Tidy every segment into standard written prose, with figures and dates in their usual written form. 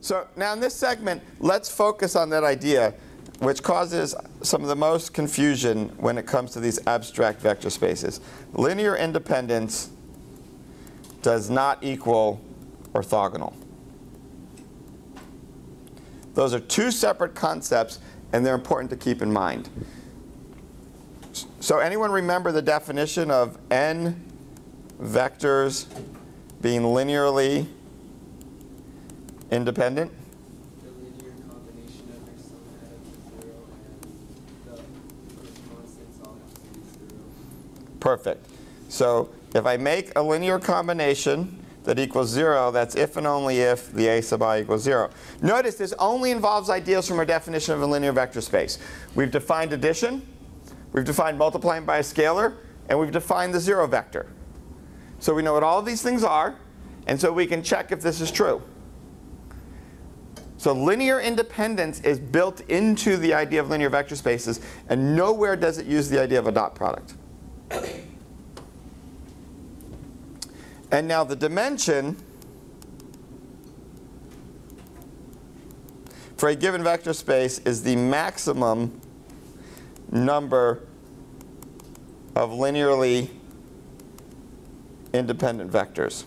So now in this segment, let's focus on that idea which causes some of the most confusion when it comes to these abstract vector spaces. Linear independence does not equal orthogonal. Those are two separate concepts, and they're important to keep in mind. So anyone remember the definition of n vectors being linearly independent? The linear combination of their sum adds to 0 and the constants all have to be 0. Perfect. So if I make a linear combination that equals 0, that's if and only if the a sub I equals 0. Notice this only involves ideas from our definition of a linear vector space. We've defined addition, we've defined multiplying by a scalar, and we've defined the 0 vector. So we know what all of these things are, and so we can check if this is true. So linear independence is built into the idea of linear vector spaces, and nowhere does it use the idea of a dot product. And now the dimension for a given vector space is the maximum number of linearly independent vectors.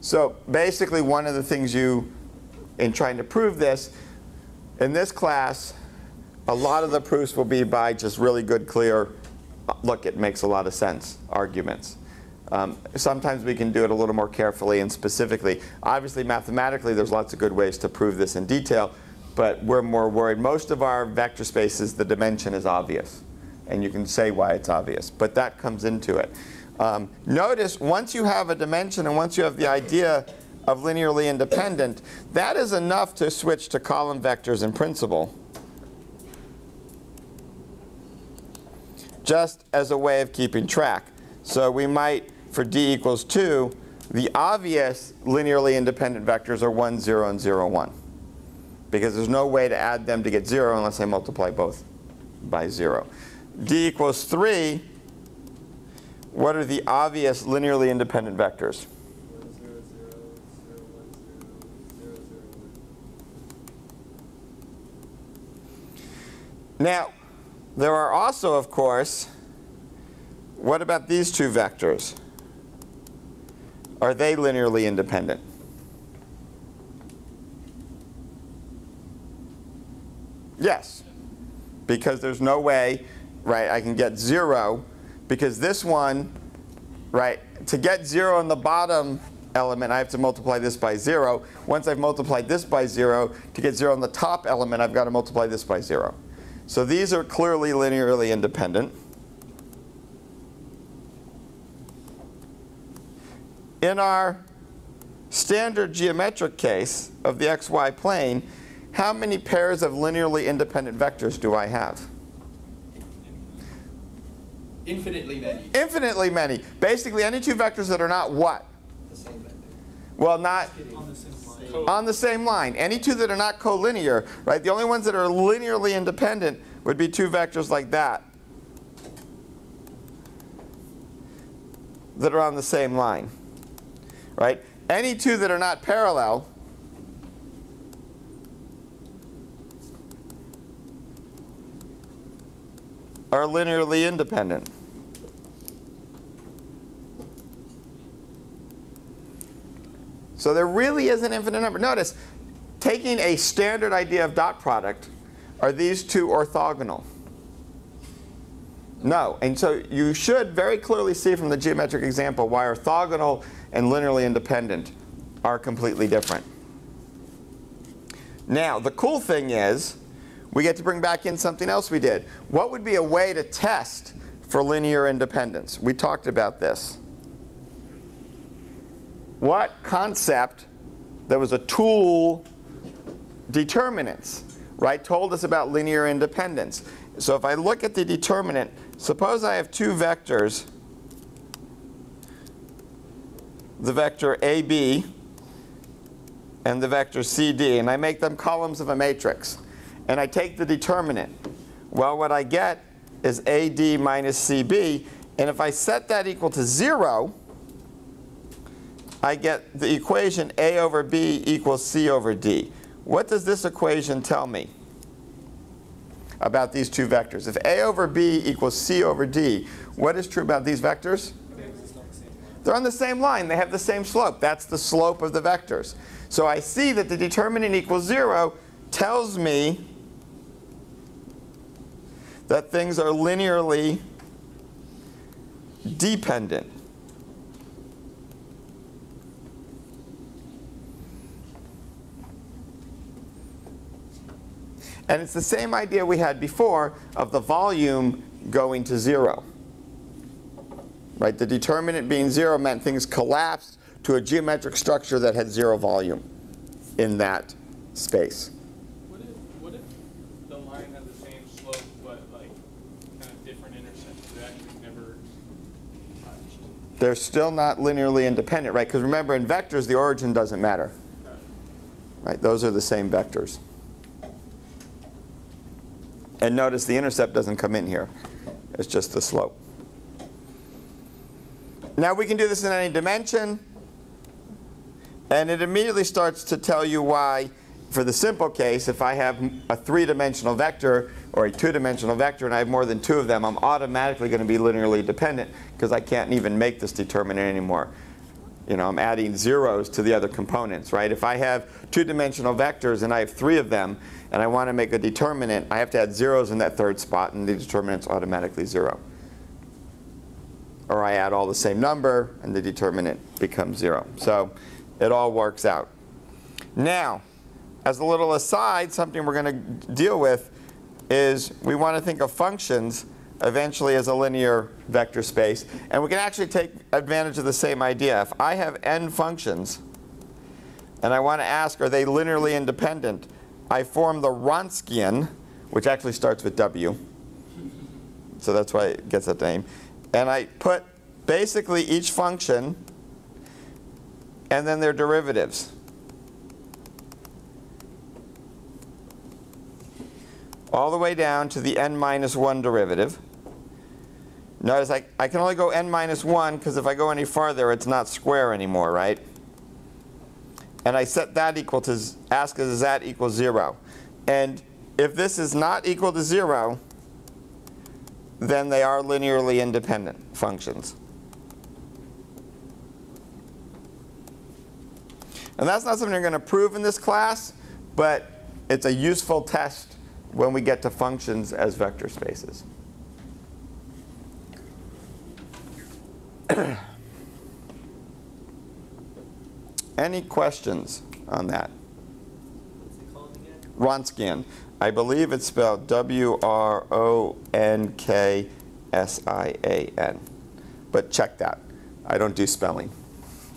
So basically one of the things in trying to prove this, in this class, a lot of the proofs will be by just really good, clear, look, it makes a lot of sense arguments. Sometimes we can do it a little more carefully and specifically. Obviously, mathematically, there's lots of good ways to prove this in detail, but we're more worried. Most of our vector spaces, the dimension is obvious, and you can say why it's obvious, but that comes into it. Notice, once you have a dimension and once you have the idea of linearly independent, that is enough to switch to column vectors in principle, just as a way of keeping track. So we might, for d equals 2, the obvious linearly independent vectors are 1, 0, and 0, 1. Because there's no way to add them to get 0 unless I multiply both by 0. d equals 3, what are the obvious linearly independent vectors? 1, 0, 0, 0, 1, 0, 0, 0, 1. Now, there are also, of course, what about these two vectors? Are they linearly independent? Yes, because there's no way, right, I can get 0, because this one, right, to get 0 in the bottom element, I have to multiply this by 0. Once I've multiplied this by 0, to get 0 in the top element, I've got to multiply this by 0. So these are clearly linearly independent. In our standard geometric case of the xy plane, how many pairs of linearly independent vectors do I have? Infinitely many. Infinitely many. Basically, any two vectors that are not what? The same vector. Well, not On the same line. on the same line. Any two that are not collinear, right? The only ones that are linearly independent would be two vectors like that that are on the same line, right? Any two that are not parallel are linearly independent. So there really is an infinite number. Notice, taking a standard idea of dot product, are these two orthogonal? No. And so you should very clearly see from the geometric example why orthogonal and linearly independent are completely different. Now, the cool thing is, we get to bring back in something else we did. What would be a way to test for linear independence? We talked about this. What concept that was a tool, determinants, right, told us about linear independence? So if I look at the determinant, suppose I have two vectors, the vector AB and the vector CD, and I make them columns of a matrix. And I take the determinant. Well, what I get is AD minus CB. And if I set that equal to 0, I get the equation A over B equals C over D. What does this equation tell me about these two vectors? If A over B equals C over D, what is true about these vectors? They're on the same line. They have the same slope. That's the slope of the vectors. So I see that the determinant equals 0 tells me that things are linearly dependent. And it's the same idea we had before of the volume going to 0. Right? The determinant being 0 meant things collapsed to a geometric structure that had 0 volume in that space. What if the line has the same slope but like kind of different intersections? They actually never touched. They're still not linearly independent, right? Because remember, in vectors, the origin doesn't matter. Right? Those are the same vectors. And notice the intercept doesn't come in here. It's just the slope. Now we can do this in any dimension. And it immediately starts to tell you why, for the simple case, if I have a 3-dimensional vector or a 2-dimensional vector and I have more than 2 of them, I'm automatically going to be linearly dependent because I can't even make this determinant anymore. You know, I'm adding zeros to the other components, right? If I have 2-dimensional vectors and I have 3 of them and I want to make a determinant, I have to add zeros in that 3rd spot and the determinant's automatically 0. Or I add all the same number and the determinant becomes 0. So it all works out. Now, as a little aside, something we're going to deal with is we want to think of functions eventually as a linear vector space. And we can actually take advantage of the same idea. If I have n functions and I want to ask, are they linearly independent, I form the Wronskian, which actually starts with W. So that's why it gets that name. And I put basically each function and then their derivatives. All the way down to the n-1 derivative. Notice I can only go n-1 because if I go any farther, it's not square anymore, right? And I set that equal to, ask is that equal 0? And if this is not equal to 0, then they are linearly independent functions. And that's not something you're going to prove in this class, but it's a useful test when we get to functions as vector spaces. Any questions on that? What's it called again? Wronskian. I believe it's spelled W-R-O-N-K-S-I-A-N. But check that. I don't do spelling.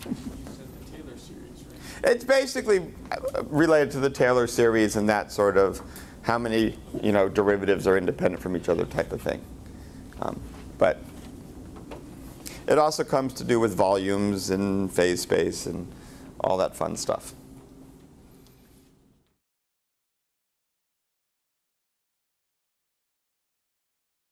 You said the Taylor series, right? It's basically related to the Taylor series and that sort of how many derivatives are independent from each other type of thing. But it also comes to do with volumes and phase space and all that fun stuff.